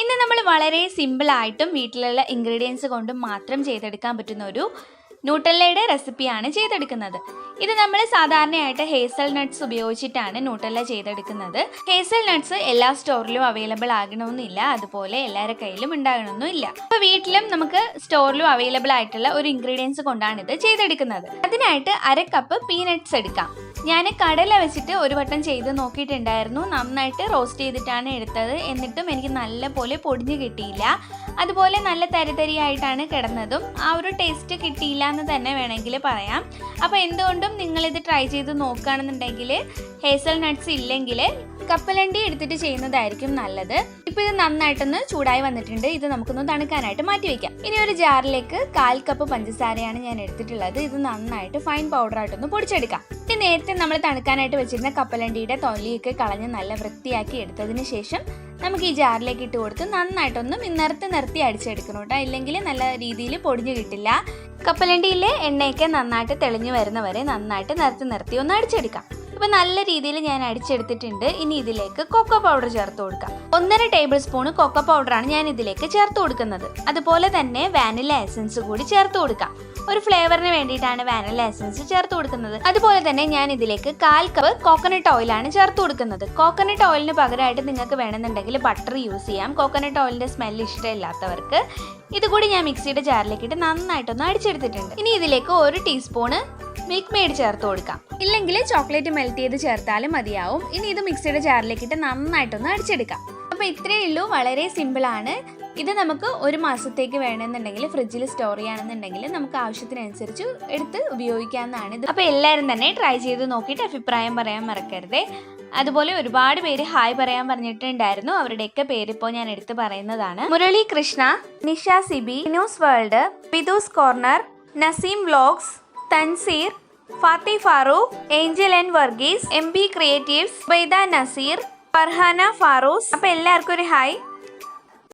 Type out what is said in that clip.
ഇന്ന് നമ്മൾ വളരെ സിമ്പിളായിട്ടും വീട്ടിലുള്ള ഇൻഗ്രീഡിയൻസ് കൊണ്ടും മാത്രം ചെയ്തെടുക്കാൻ പറ്റുന്ന ഒരു ന്യൂട്ടല്ലയുടെ റെസിപ്പിയാണ് ചെയ്തെടുക്കുന്നത്. ഇത് നമ്മൾ സാധാരണയായിട്ട് ഹേസൽ നട്ട്സ് ഉപയോഗിച്ചിട്ടാണ് ന്യൂട്ടല്ല ചെയ്തെടുക്കുന്നത്. ഹേസൽ നട്ട്സ് എല്ലാ സ്റ്റോറിലും അവൈലബിൾ ആകണമെന്നില്ല, അതുപോലെ എല്ലാവരുടെ കയ്യിലും ഉണ്ടാകണമെന്നില്ല. അപ്പോൾ വീട്ടിലും നമുക്ക് സ്റ്റോറിലും അവൈലബിൾ ആയിട്ടുള്ള ഒരു ഇൻഗ്രീഡിയൻസ് കൊണ്ടാണ് ഇത് ചെയ്തെടുക്കുന്നത്. അതിനായിട്ട് 1/2 കപ്പ് പീനട്ട്സ് എടുക്കാം. ഞാൻ കടല വെച്ചിട്ട് ഒരു വട്ടം ചെയ്ത് നോക്കിയിട്ടുണ്ടായിരുന്നു. നന്നായിട്ട് റോസ്റ്റ് ചെയ്തിട്ടാണ് എടുത്തത്. എന്നിട്ടും എനിക്ക് നല്ല പോലെ പൊടിഞ്ഞ് കിട്ടിയില്ല. അതുപോലെ നല്ല തരിതരിയായിട്ടാണ് കിടന്നതും. ആ ഒരു ടേസ്റ്റ് കിട്ടിയില്ല എന്ന് തന്നെ വേണമെങ്കിൽ പറയാം. അപ്പോൾ എന്തുകൊണ്ടും നിങ്ങളിത് ട്രൈ ചെയ്ത് നോക്കുകയാണെന്നുണ്ടെങ്കിൽ ഹേസൽ നട്ട്സ് ഇല്ലെങ്കിൽ കപ്പലണ്ടി എടുത്തിട്ട് ചെയ്യുന്നതായിരിക്കും നല്ലത്. ഇപ്പോൾ ഇത് നന്നായിട്ടൊന്ന് ചൂടായി വന്നിട്ടുണ്ട്. ഇത് നമുക്കൊന്ന് തണുക്കാനായിട്ട് മാറ്റി വയ്ക്കാം. ഇനി ഒരു ജാറിലേക്ക് 1/4 കപ്പ് പഞ്ചസാരയാണ് ഞാൻ എടുത്തിട്ടുള്ളത്. ഇത് നന്നായിട്ട് ഫൈൻ പൗഡറായിട്ടൊന്ന് പൊടിച്ചെടുക്കാം. ഇനി നേരത്തെ നമ്മൾ തണുക്കാനായിട്ട് വെച്ചിരുന്ന കപ്പലണ്ടിയുടെ തൊലിയൊക്കെ കളഞ്ഞ് നല്ല വൃത്തിയാക്കി എടുത്തതിന് ശേഷം നമുക്ക് ഈ ജാറിലേക്ക് ഇട്ട് കൊടുത്ത് നന്നായിട്ടൊന്ന് നിർത്തി അടിച്ചെടുക്കണം കേട്ടോ. ഇല്ലെങ്കിൽ നല്ല രീതിയിൽ പൊടിഞ്ഞു കിട്ടില്ല. കപ്പലണ്ടിയിലെ എണ്ണയൊക്കെ നന്നായിട്ട് തെളിഞ്ഞു വരുന്നവരെ നന്നായിട്ട് നിർത്തി ഒന്ന് അടിച്ചെടുക്കാം. ഇപ്പം നല്ല രീതിയിൽ ഞാൻ അടിച്ചെടുത്തിട്ടുണ്ട്. ഇനി ഇതിലേക്ക് കൊക്കോ പൗഡർ ചേർത്ത് കൊടുക്കാം. 1.5 ടേബിൾ സ്പൂൺ കൊക്കോ പൗഡറാണ് ഞാൻ ഇതിലേക്ക് ചേർത്ത് കൊടുക്കുന്നത്. അതുപോലെ തന്നെ വാനില എസൻസ് കൂടി ചേർത്ത് കൊടുക്കാം. ഒരു ഫ്ലേവറിന് വേണ്ടിയിട്ടാണ് വാനില എസൻസ് ചേർത്ത് കൊടുക്കുന്നത്. അതുപോലെ തന്നെ ഞാൻ ഇതിലേക്ക് 1/4 കപ്പ് കോക്കനട്ട് ഓയിലാണ് ചേർത്ത് കൊടുക്കുന്നത്. കോക്കനട്ട് ഓയിലിന് പകരമായിട്ട് നിങ്ങൾക്ക് വേണമെന്നുണ്ടെങ്കിൽ ബട്ടർ യൂസ് ചെയ്യാം. കോക്കനട്ട് ഓയിലിൻ്റെ സ്മെല്ല് ഇഷ്ടമില്ലാത്തവർക്ക്. ഇതുകൂടി ഞാൻ മിക്സിയുടെ ജാറിലേക്ക് ഇട്ട് നന്നായിട്ടൊന്ന് അടിച്ചെടുത്തിട്ടുണ്ട്. ഇനി ഇതിലേക്ക് 1 ടീസ്പൂണ് മിൽക്ക് മെയ്ഡ് ചേർത്ത് കൊടുക്കാം. ഇല്ലെങ്കിൽ ചോക്ലേറ്റ് മെൽറ്റ് ചെയ്ത് ചേർത്താലും മതിയാവും. ഇനി ഇത് മിക്സിയുടെ ജാറിലേക്ക് ഇട്ട് നന്നായിട്ടൊന്ന് അടിച്ചെടുക്കാം. അപ്പോൾ ഇത്രയേ ഉള്ളൂ, വളരെ സിമ്പിളാണ്. ഇത് നമുക്ക് 1 മാസത്തേക്ക് വേണമെന്നുണ്ടെങ്കിൽ ഫ്രിഡ്ജിൽ സ്റ്റോർ ചെയ്യുകയാണെന്നുണ്ടെങ്കിൽ നമുക്ക് ആവശ്യത്തിനനുസരിച്ച് എടുത്ത് ഉപയോഗിക്കാവുന്നതാണ് ഇത്. അപ്പോൾ എല്ലാവരും തന്നെ ട്രൈ ചെയ്ത് നോക്കിയിട്ട് അഭിപ്രായം പറയാൻ മറക്കരുതേ. അതുപോലെ ഒരുപാട് പേര് ഹായ് പറയാൻ പറഞ്ഞിട്ടുണ്ടായിരുന്നു. അവരുടെയൊക്കെ പേരിപ്പോൾ ഞാൻ എടുത്ത് പറയുന്നതാണ്. Murali Krishna, Nisha Sibi, news world, Pithus corner, Naseem vlogs, Thanseer, Fathi Farooq, Angel N Varghese, MB creatives, Baida Naseer, Farhana Farooz. അപ്പോൾ എല്ലാവർക്കും ഒരു ഹായ്.